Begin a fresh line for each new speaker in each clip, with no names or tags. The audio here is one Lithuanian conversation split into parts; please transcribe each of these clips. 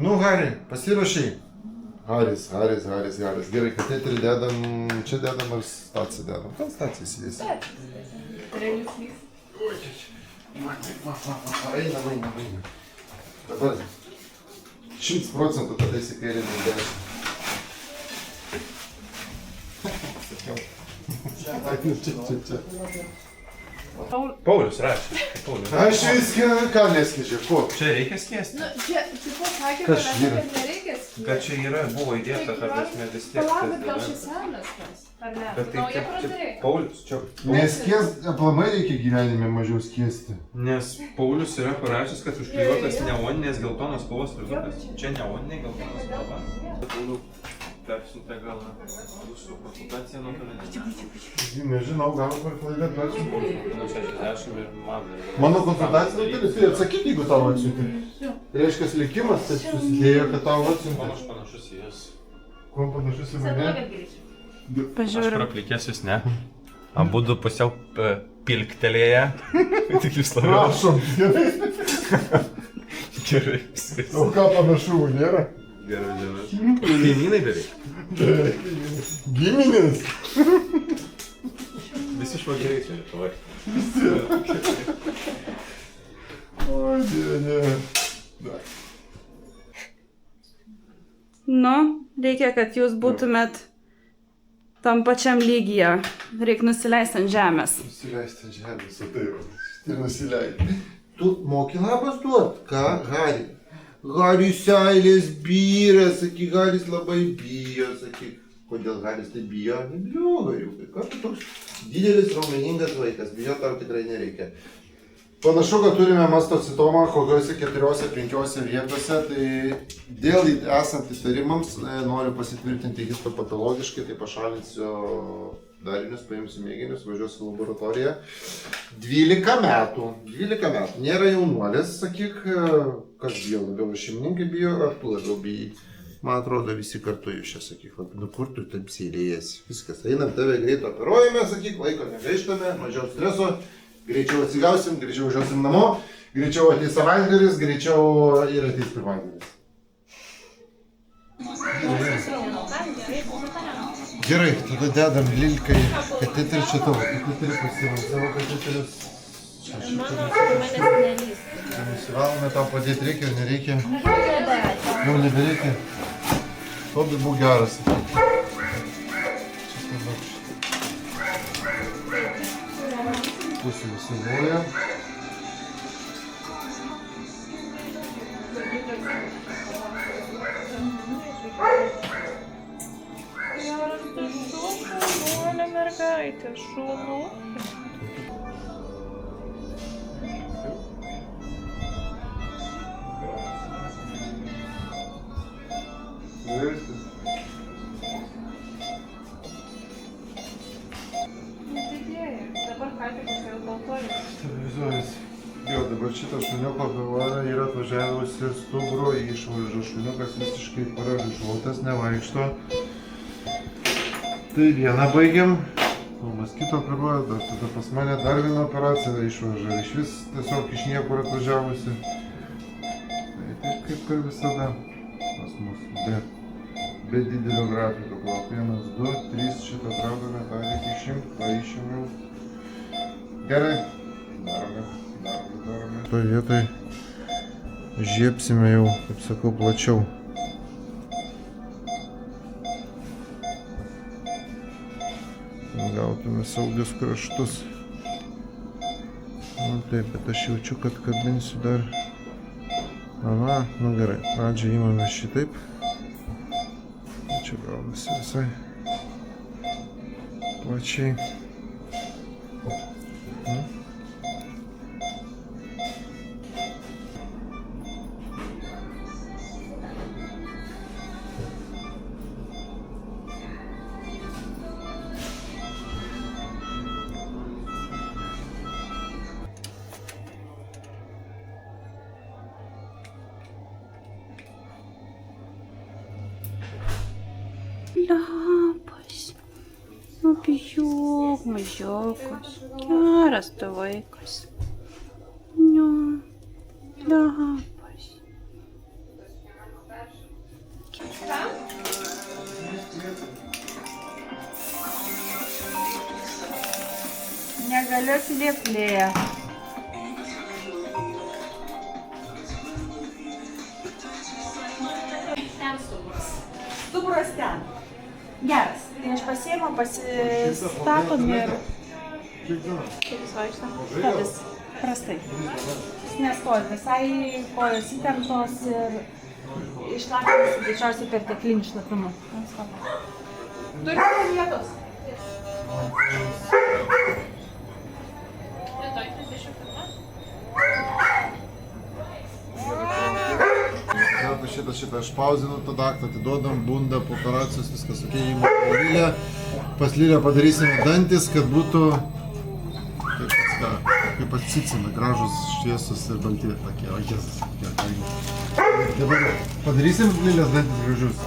Nu, Hari, pasiruošiai. Haris. Gerai, kateterį dedam, čia dedam ar staciją dedam? Gal staciją įsidėsim.
Realius.
Einam. Dabar 100% tada įsikėlėm į 10. Čia.
Paulius rašė.
Aš viską, ką neskaičiu, ko?
Čia reikia skiesti.
Nu, čia, tipo, sakė,
Kas
kad
yra?
nereikia skirti.
Bet čia yra, buvo įdėta, kad prasme vis tiek.
Palauk, gal šis senas tas, ar ne?
Bet tai
Nauja
čia
pradėja.
Paulius, čia.
Neskies, aplamai reikia gyvenime mažiau skiesti.
Nes Paulius yra parašęs, kad užklijuotas neoninės geltonos spalvos rizukas. Čia neoninė geltonos spalva. Pauliau, persiuntė gal jūsų konsultaciją nuotolinę.
Nežinau, gal klaida persiuntė.
Nu, 60 ir man.
Mano konsultacija nuotolis, tai atsakyk, jeigu tau atsiuntė. Reiškia, likimas taip susidėjo, kad tau atsiuntė.
Aš panašus į jas.
Kuo panašus į mane?
Aš praplikėsis, ne? Abudu pusiau pilktelėję. Tik jūs labiau.
Prašom, gerai.
Gerai, viskas.
O ką panašumų nėra?
Gerai, gerai. Kaimynai beveik.
Giminės.
Visi švageriai čia Lietuvoj.
Oi, dieve.
Nu, reikia, kad jūs būtumėt tam pačiam lygyje. Reikia nusileisti ant žemės.
Nusileisti ant žemės, o tai va. Ir nusileisti. Tu moki labas duot? Ką, Hari? Hariui seilės byra, sakyk, Haris labai bijo, sakyk. Kodėl Haris tai bijo? Nebijo, Hariukai. Ką tu toks didelis, raumeningas vaikas? Bijo tau tikrai nereikia. Panašu, kad turime mastocitomą kokiuose 4-5 vietose, tai dėl esant įtarimams noriu pasitvirtinti histopatologiškai, tai pašalinsiu darinius, paimsiu mėginius, važiuosiu į laboratoriją. 12 metų. Nėra jaunuolis, sakyk, kas bijo labiau, šeimininkai bijo, ar tu labiau bijai? Man atrodo, visi kartu jūs čia, sakyk, nu kur tu taip seilėjasi. Viskas, einam, tave greit operuojame, sakyk, laiko negaištame, mažiau streso. Greičiau atsigausim, greičiau važiuosim namo, greičiau ateis savaitgalis, greičiau ir ateis pirmadienis. Gerai, tada dedam Lilkai kateterį čia tavo. Kateterį pasiimam savo kateterius.
Mano manęs nelys.
Nusivalome, tau padėti reikia ar nereikia? Jau nebereikia. Tobi būk geras. Pusė visi voja.
Šaunuolė mergaitė, šaunu.
Viskas.
Dabar ką tik jau baltuoju.
Televizoris. Jo, dabar šitą šuniuko pivarą yra atvažiavusi stuburo išvarža. Šuniukas visiškai paralyžiuotas, nevaikšto. Tai vieną baigiam. Tomas kitą operuoja, dar tada pas mane dar vieną operaciją išvarža. Iš vis tiesiog iš niekur atvažiavusi. Tai taip kaip ir visada pas mus. Be didelio grafiko. 1, 2, 3 šitą traukame, tą reikia išimti, tą išimiau. Gerai. Darome. Toje vietoje žiepsime jau, kaip sakau, plačiau. Gautume saugius kraštus. Nu taip, bet aš jaučiu, kad kabinsiu dar. Aha, nu gerai. Pradžią įmame šitaip. Čia gaunasi visai plačiai.
Labas. Nu, bijok, mažiukas. Geras tu vaikas. Nu, labas. Liuklė. Ten stuburas. Stuburas ten. Geras. Tai aš pasiėmu, pasistatom ir... Kaip jis vaikšto? Vis prastai. Jis nestovi. Visai kojos įtemptos ir išlapimas greičiausiai perteklinių šlapimų. Turite vietos?
Rytoj 31.
Šitą aš pauzinu tą daktą, atiduodam, bunda, po operacijos viskas ok, įmokau Lilę. Pas Lilę padarysime dantis, kad būtų kaip atsicina, gražus, šviesus ir balti tokie, o Jėzus, kokie kaimai. Dabar padarysim Lilės dantis gražius.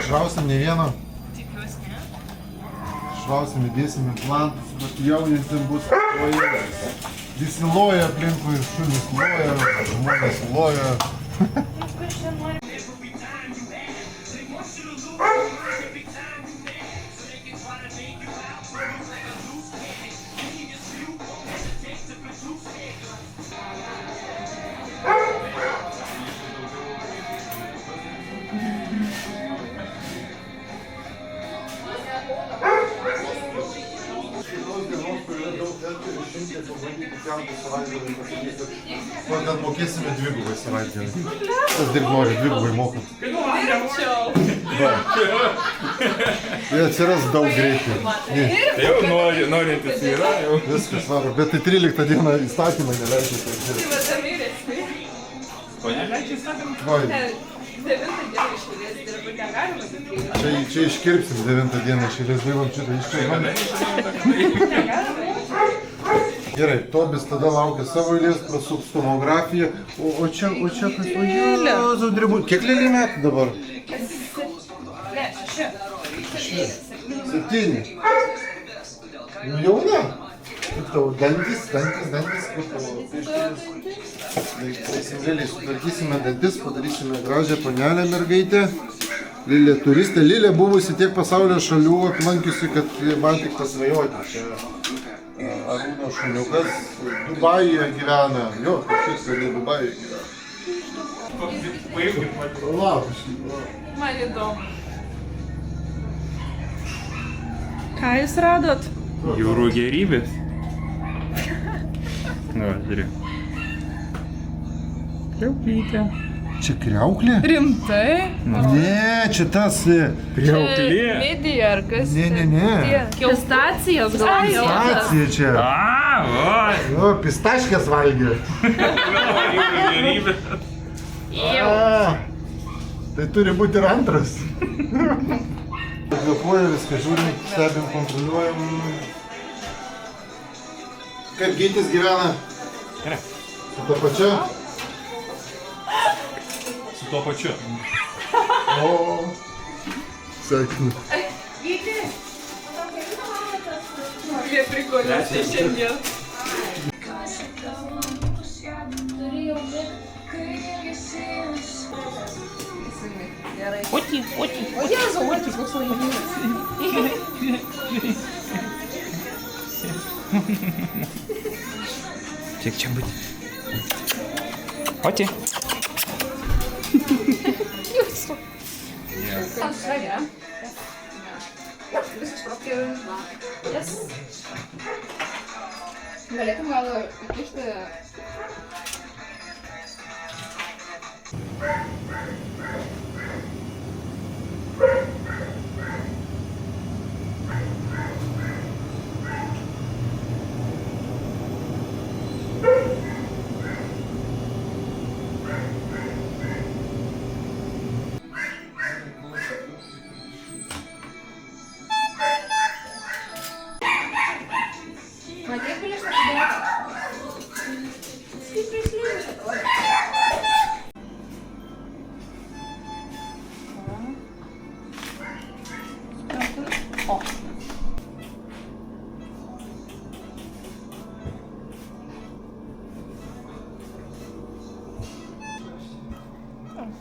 Išrausim ne vieno. Išrausim, įdėsim implantus, bet jauninsim bus loja. Visi loja aplinkui, šunys loja, žmonės loja. Gal mokėsime dvigubai savaitgalį. Kas dirb nori, dvigubai mokam. Va. Tai atsiras daug greitai.
Jau norintis yra, jau.
Viskas varo, bet tai 13 dieną įstatymai neleidžia taip dirbti.
Ko neleidžia įstatymą?
Vai.
9 dieną išėlės dirbu, negalima tik.
Čia iškirpsim 9 dieną išėlės, dirbam šitą iškirpam. Gerai, Tobis tada laukia savo eilės, prasuks tomografiją. O čia kas? O Jėzau, drebu. Kiek Lilė metų dabar?
Ne, 6.
7. Nu jauna. Kaip tavo dantis, kaip tavo pieštinės. Eisim Lilė, sutvarkysime dantis, padarysime gražią panelę mergaitę. Lilė turistė. Lilė buvusi tiek pasaulio šalių aplankiusi, kad man tik pasvajoti. Čia Arūno šuniukas Dubajuje gyvena. Jo, kažkas ne Dubajuje gyvena. Laukiškai.
Man įdomu.
Ką jūs radot?
Jūrų gerybės. Na, žiūrėk. Kriauklytė.
Čia kriauklė?
Rimtai?
Ne, čia tas...
Kriauklė.
Midija ar kas?
Ne.
Pistacijos gal jau.
Stacija čia.
Va.
O, pistaškės valgė.
Jūrų gerybės.
Tai turi būti ir antras. Kvėpuoja viską, žiūrim, stebim, kontroliuojam. Kaip Gytis gyvena?
Gerai.
Su ta pačia?
Su tuo pačiu.
O, sveikinu.
Gyti! Jie prikolėsi šiandien.
Oti.
O Jėzau, Otis, koks laimingas.
Kiek čia būti? Oti.
Jūsų. Sveria. Viskas propijų. Yes. Galėtum gal įkišti... Matei, piliš atidėti? Stipriai slėpės atrodo. O.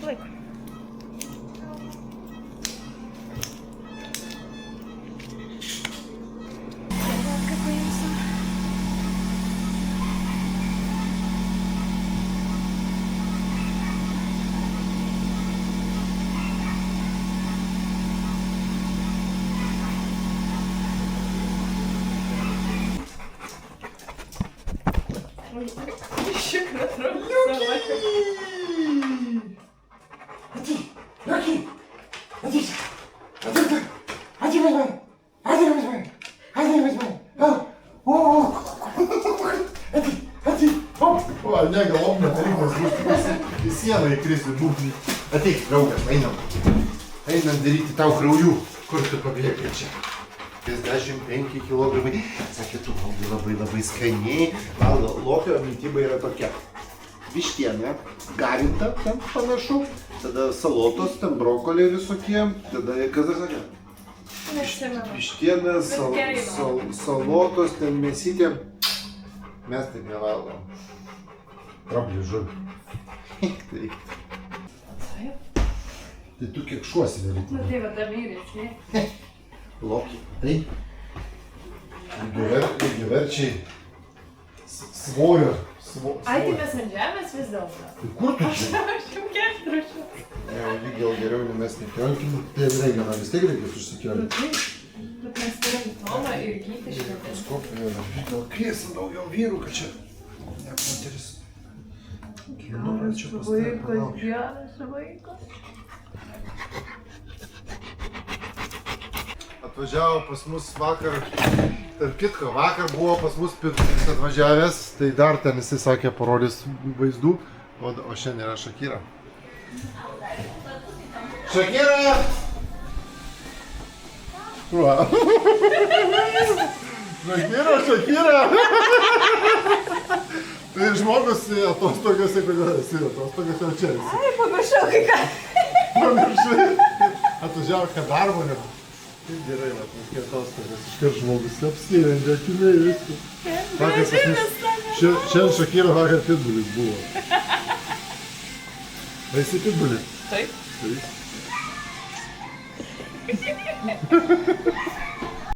Laik. Kaip paimsiu?
sieną įkrisiu būgnį. Ateik, draugas, einam. Einam daryti tau kraujų. Kur tu pabėgai čia? 55 kg. Sakė, tu valgai labai labai skaniai. Valgo, lokio mityba yra tokia. Vištiena, garinta, ten panašu. Tada salotos, ten brokoliai visokie. Tada, kas dar sakė? Vištiena, salotos, ten mėsytė. Mes taip nevalgom. Trablį žuvį. Tai tu kiek šuosi daryti?
Nu tai va, damyris, ne?
Lokį. Tai. Lygiaverčiai. Svorio.
Ai, tai mes ant žemės vis dėlto.
Tai kur tu čia?
Aš jau ketrašiu.
Ne, o lyg gal geriau mes nekelkim. Tai reikia, vis tiek reikės užsikelti.
Bet mes turim Tomą ir Gytį šitą.
Skopį, gal kviesim daugiau vyrų, kad čia ne moteris.
Geras vaikas, geras vaikas.
Atvažiavo pas mus vakar, tarp kitko, vakar buvo pas mus pirtis atvažiavęs, tai dar ten jisai sakė parodys vaizdų, o šiandien yra Šakira. Šakira! Va. Šakira! Tai žmogus atostogose, kodėl esi atostogose, o čia esi.
Ai, pamiršau kai ką.
Pamiršai. Atvažiavo, kad darbo nebūtų. Kaip gerai, vat, kokie atostogas. Iškart žmogus apsirengė, akiniai viską. Šiandien Šakira vakar pitbulis buvo. Esi pitbulis?
Taip.
Taip.